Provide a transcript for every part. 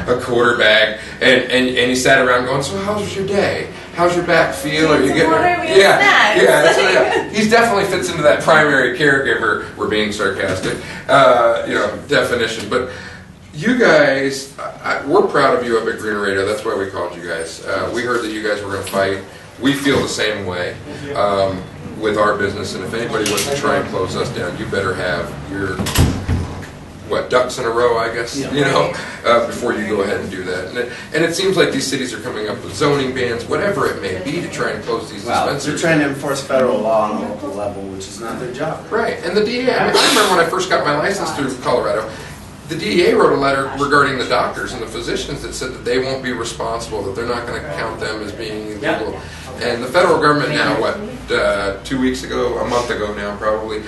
a quarterback, and he sat around going, so how was your day? How's your back feel? Are you getting yeah. He definitely fits into that primary caregiver. We're being sarcastic, definition. But you guys, we're proud of you up at Greener Radio. That's why we called you guys. We heard that you guys were going to fight. We feel the same way with our business. And if anybody wants to try and close us down, you better have your ducks in a row, I guess, before you go ahead and do that. And it seems like these cities are coming up with zoning bans, whatever it may be, to try and close these dispensaries. They're trying to enforce federal law on a local level, which is not their job. Right, and the DEA, I remember when I first got my license through Colorado, the DEA wrote a letter regarding the doctors and the physicians that said that they won't be responsible, that they're not going to count them as being illegal. And the federal government now, 2 weeks ago, a month ago now probably,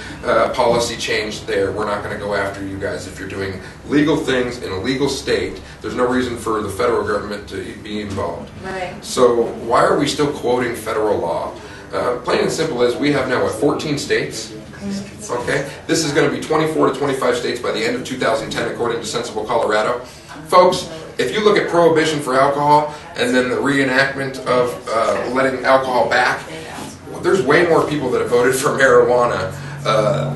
policy changed there. We're not going to go after you guys if you're doing legal things in a legal state. There's no reason for the federal government to be involved. Right. So why are we still quoting federal law? Plain and simple is we have now, 14 states? Okay, this is going to be 24 to 25 states by the end of 2010, according to Sensible Colorado. Folks, if you look at prohibition for alcohol and then the reenactment of letting alcohol back, there's way more people that have voted for marijuana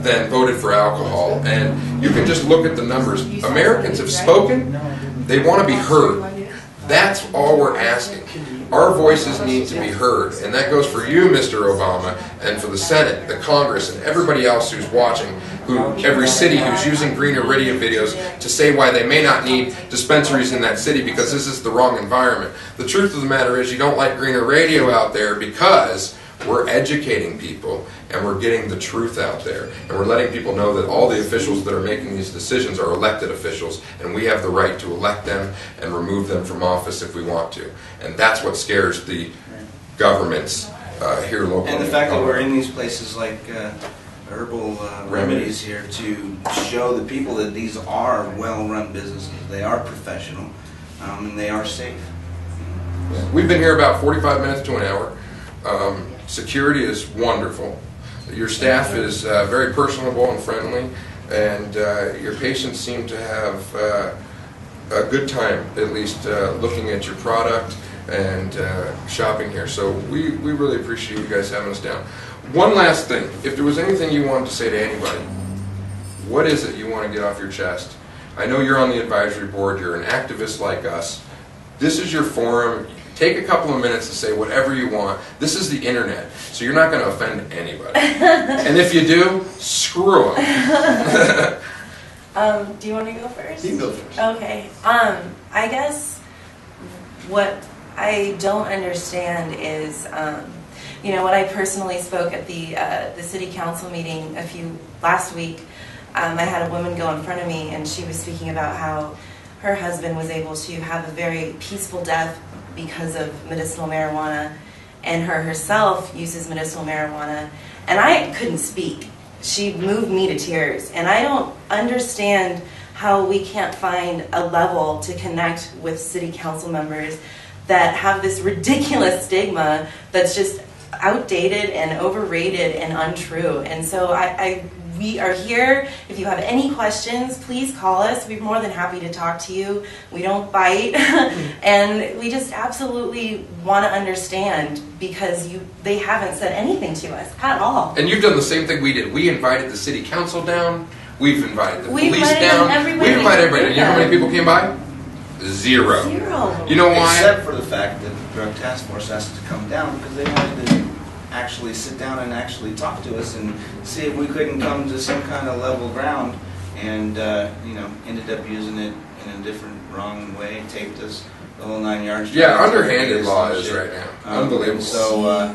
than voted for alcohol. And you can just look at the numbers. Americans have spoken. They want to be heard. That's all we're asking. Our voices need to be heard, and that goes for you, Mr. Obama, and for the Senate, the Congress, and everybody else who's watching, every city who's using Greener Radio videos to say why they may not need dispensaries in that city because this is the wrong environment. The truth of the matter is you don't like Greener Radio out there because we're educating people and we're getting the truth out there, and we're letting people know that all the officials that are making these decisions are elected officials, and we have the right to elect them and remove them from office if we want to. And that's what scares the governments here locally. And the fact that we're in these places like Herbal Remedies here to show the people that these are well-run businesses. They are professional, and they are safe. We've been here about 45 minutes to an hour. Security is wonderful. Your staff is very personable and friendly, and your patients seem to have a good time, at least looking at your product and shopping here. So we really appreciate you guys having us down. One last thing, if there was anything you wanted to say to anybody, what is it you want to get off your chest? I know you're on the advisory board, you're an activist like us. This is your forum. Take a couple of minutes to say whatever you want. This is the internet, so you're not going to offend anybody. And if you do, screw them. Do you want to go first? You can go first. Okay. I guess what I don't understand is, when I personally spoke at the city council meeting last week, I had a woman go in front of me, and she was speaking about how her husband was able to have a very peaceful death because of medicinal marijuana, and herself uses medicinal marijuana, and I couldn't speak. She moved me to tears, and I don't understand how we can't find a level to connect with city council members that have this ridiculous stigma that's just outdated and overrated and untrue. And so we are here. If you have any questions, please call us. We're more than happy to talk to you. We don't bite. And we just absolutely want to understand because they haven't said anything to us at all. And you've done the same thing we did. We invited the city council down. We've invited the police down. We've invited everybody. You know how many people came by? Zero. You know why? Except for the fact that the Drug Task Force asked us to come down because they wanted to actually sit down and actually talk to us and see if we couldn't come to some kind of level ground, and ended up using it in a different, wrong way, taped us the whole 9 yards. Yeah, underhanded law is right now. Unbelievable. So,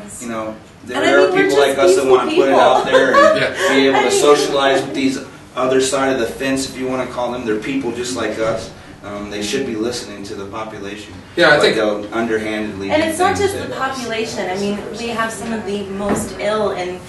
there are people like us that want to put it out there and be able to socialize with these other side of the fence, if you want to call them. They're people just like us. They should be listening to the population. Yeah, I think they'll underhandedly. And it's not just the population. I mean, we have some of the most ill and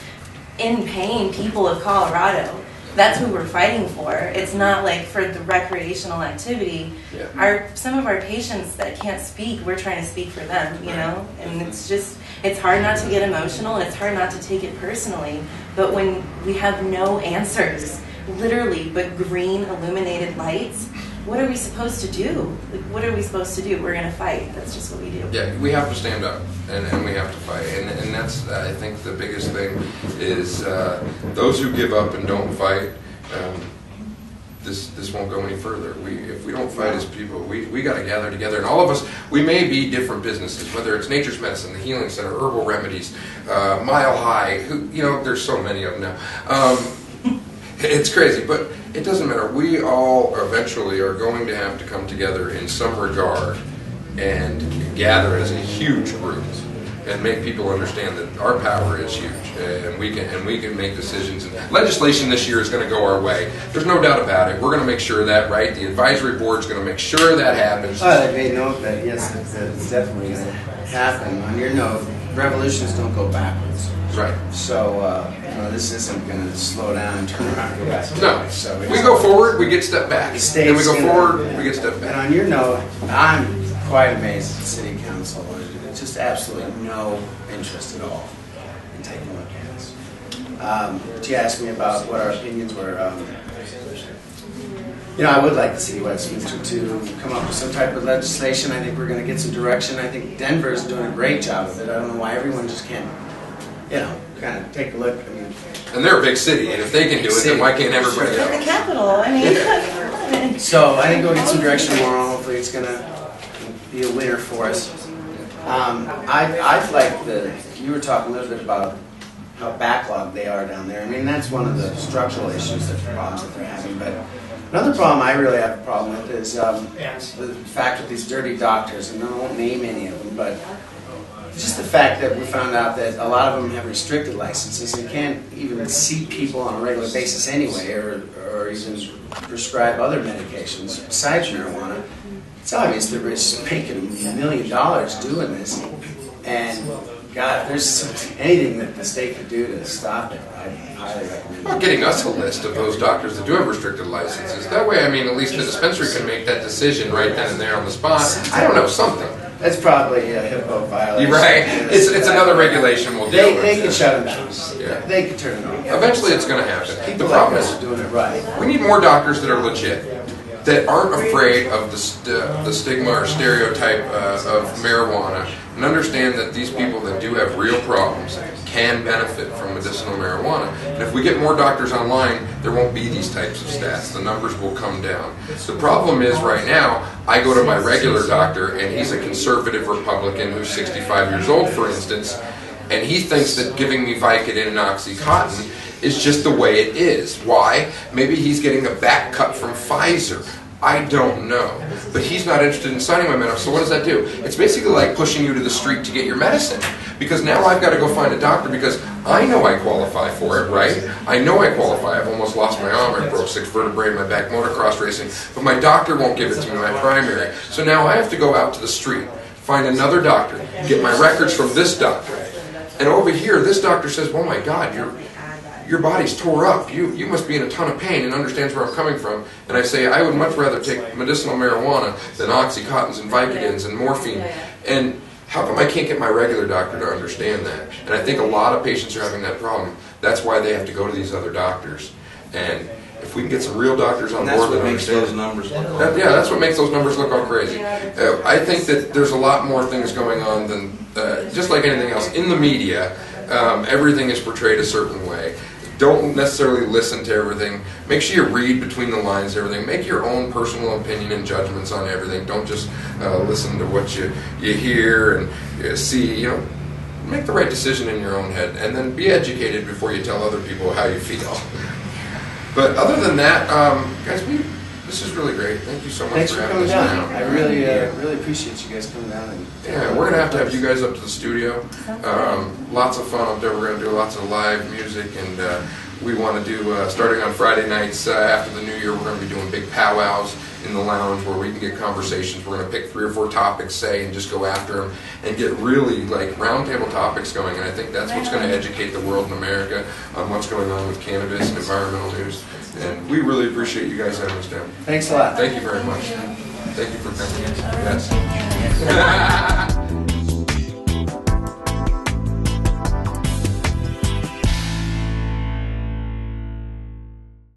in pain people of Colorado. That's who we're fighting for. It's not like for the recreational activity. Yeah. Some of our patients that can't speak, we're trying to speak for them, And it's hard not to get emotional, and it's hard not to take it personally. But when we have no answers, literally, but green illuminated lights, what are we supposed to do? Like, what are we supposed to do? We're going to fight. That's just what we do. Yeah, we have to stand up, and we have to fight. And that's, I think, the biggest thing is those who give up and don't fight, this won't go any further. If we don't fight as people, we got to gather together. And all of us, we may be different businesses, whether it's Nature's Medicine, the Healing Center, Herbal Remedies, Mile High, there's so many of them now. It's crazy, but it doesn't matter. We all eventually are going to have to come together in some regard and gather as a huge group and make people understand that our power is huge, and we can make decisions. And legislation this year is going to go our way. There's no doubt about it. We're going to make sure of that, right? The advisory board is going to make sure that happens. Well, I made note that yes, it's definitely going to happen. On your note, revolutions don't go backwards. Right. So this isn't going to slow down and turn around and go back. No. So we go forward, we get step back. And we go forward, we get step back. And on your note, I'm quite amazed at the city council. There's just absolutely no interest at all in taking a look at this. But you asked me about what our opinions were. I would like the city of Westminster to come up with some type of legislation. I think we're going to get some direction. I think Denver's doing a great job of it. I don't know why everyone just can't, kind of take a look. I mean, and they're a big city, and if they can do it, then why can't everybody Sure. else? The capital, I mean. So I think we'll get some direction tomorrow. Hopefully it's going to be a winner for us. I'd like you were talking a little bit about how backlogged they are down there. I mean, that's one of the structural issues, the problems that they're having. But another problem I really have a problem with is the fact that these dirty doctors, and I won't name any of them, but just the fact that we found out that a lot of them have restricted licenses and can't even see people on a regular basis anyway, or even prescribe other medications besides marijuana. It's obvious they're just making $1 million doing this, and God, if there's anything that the state could do to stop it, I highly recommend it. Well, getting us a list of those doctors that do have restricted licenses. That way, I mean, at least the dispensary can make that decision right then and there on the spot. I don't know, something. That's probably a HIPAA violation. You're right. It's another regulation we'll deal with. They can shut them down. Yeah. They can turn it off. Eventually, it's going to happen. People The problem like is, us are doing it right. we need more doctors that are legit, that aren't afraid of the stigma or stereotype of marijuana, and understand that these people that do have real problems can benefit from medicinal marijuana. And if we get more doctors online, there won't be these types of stats. The numbers will come down. The problem is right now, I go to my regular doctor, and he's a conservative Republican who's 65 years old, for instance, and he thinks that giving me Vicodin and Oxycontin is just the way it is. Why? Maybe he's getting a back cut from Pfizer. I don't know. But he's not interested in signing my medicine. So what does that do? It's basically like pushing you to the street to get your medicine. Because now I've got to go find a doctor because I know I qualify for it, right? I know I qualify. I've almost lost my arm. I broke 6 vertebrae in my back motocross racing. But my doctor won't give it to me, my primary. So now I have to go out to the street, find another doctor, get my records from this doctor. And over here, this doctor says, oh my God, your body's tore up. You must be in a ton of pain, and understands where I'm coming from. And I say, I would much rather take medicinal marijuana than Oxycontins and Vicodins and morphine. And how come I can't get my regular doctor to understand that? And I think a lot of patients are having that problem. That's why they have to go to these other doctors. And if we can get some real doctors on board that understand those numbers look all yeah, that's what makes those numbers look all crazy. I think that there's a lot more things going on than, just like anything else, in the media, everything is portrayed a certain way. Don't necessarily listen to everything. Make sure you read between the lines and everything. Make your own personal opinion and judgments on everything. Don't just listen to what you hear and see. Make the right decision in your own head, and then be educated before you tell other people how you feel. But other than that, guys, this is really great. Thank you so much Thanks for for having coming us down. down. I really appreciate you guys coming down. Yeah, we're going to have you guys up to the studio. Lots of fun up there. We're going to do lots of live music, and we want to do, starting on Friday nights after the New Year, we're going to be doing big powwows in the lounge where we can get conversations. We're going to pick 3 or 4 topics, and just go after them and get really roundtable topics going. And I think that's what's going to educate the world in America on what's going on with cannabis and environmental news. And we really appreciate you guys having us down. Thanks a lot. Thank you very much. Thank you for coming. Yes.